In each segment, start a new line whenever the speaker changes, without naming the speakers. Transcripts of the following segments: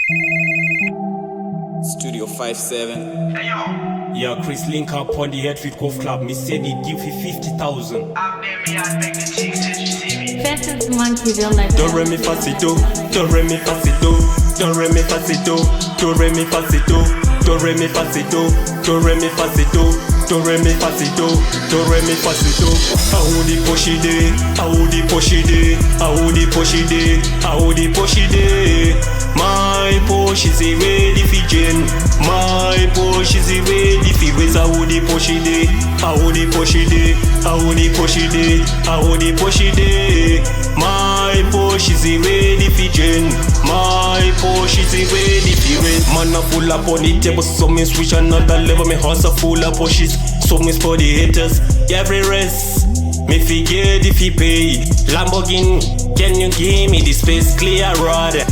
Studio 57.
Yeah, Chris link up on the head with Golf Club. Me said he give you 50,000.
Fastest monkey real life.
Do re mi fa si do, do re mi fa si do, do re mi fa si do, do re mi fa si do, do re mi fa si do, do re mi fa si do, do re mi fa si do, do re mi fa si do. Audi poshide, audi poshide, audi poshide, audi poshide. My Porsche is ready for Jen. My Porsche is ready for race. Audi poshide, audi poshide, audi poshide, audi poshide. My Porsche is ready for Jen. My Porsche is ready for race. Man a full up on the table, so me switch another level. Me house a full of Porsches, so me for the haters. Every race, me forget if he pay. Lamborghini, can you give me the space? Clear road.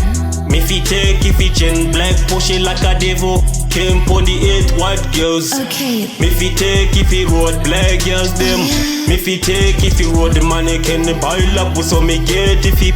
Me fi take if it chain black Porsche like a devil. Camp on the 8 white girls.
Okay.
Me fi take if he road black girls them. Me fi take if he road the money can pile up so me get if he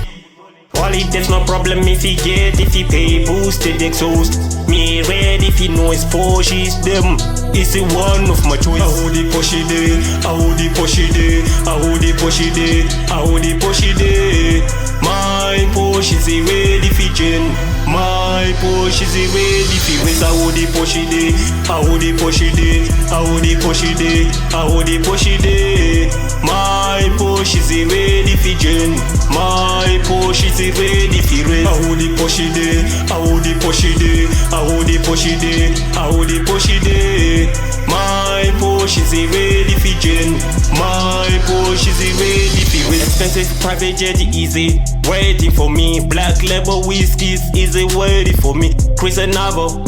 Wally there's no problem if he get if he pay boosted exhaust. Me ready if he know his Porsche is them. It's the one of my choice. Audi Porsche day, Audi Porsche day, Audi Porsche day, Audi Porsche day. My Porsche is ready for Jen. My Porsche is ready for race. Audi Porsche day, Audi Porsche day, Audi Porsche day, Audi Porsche day. My Porsche is ready for Jen. My Porsche is ready for race. Audi Porsche day, Audi Porsche day, Audi Porsche day, Audi Porsche day. My Porsche is ready for Jen. My Porsche is ready for race. Expensive private jet easy waiting for me. Black label whiskeys easy waiting for me. Chris and Navo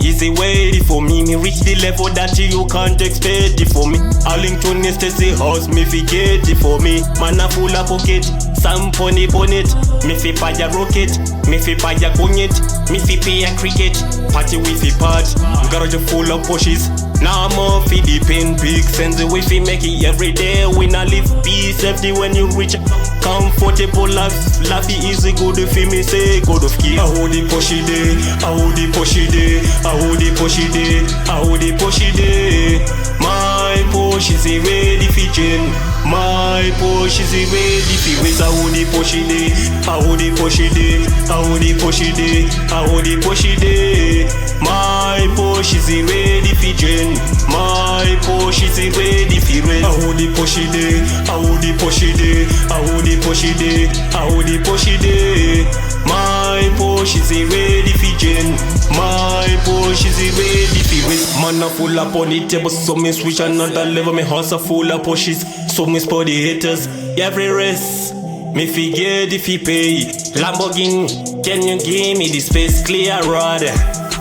easy waiting for me. Me reach the level that you can't expect it for me. Arlington Estate house me forget it for me. Man a full of pocket, some pony bonnet. Me fi buy a rocket, me fi buy a cognac, me fi pay a cricket. Party we fi part, garage full of Porsches. Now I'm off fi depend big sense we fi make it every day. We not live peace safety when you reach comfortable life. Life easy good fi me say good of key. Audi Porsche day, Audi Porsche day, Audi Porsche day, Audi Porsche day. My Porsche is ready for Jen. My Porsche is ready for race. Audi Porsche day, Audi Porsche day, Audi Porsche day, Audi Porsche day. My Porsche is ready for Jen. My Porsche is ready for race. Audi Porsche day, Audi Porsche day, Audi Porsche day, Audi Porsche day. My Porsche is ready for Jen. My Porsche is ready for race. Man a full up on the table, so me switch another level. Me house a full of Porsches, so me for the haters. Every race, me forget if he pay. Lamborghini, can you give me the space? Clear road.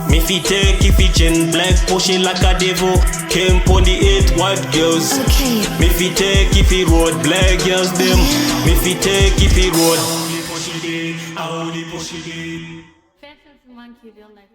Me fi take if he chain black Porsche like a devil. Camp on the 8 white girls.
Okay.
Me fi take if he road black girls them. Me fi take if he road.
Fastest monkey real life.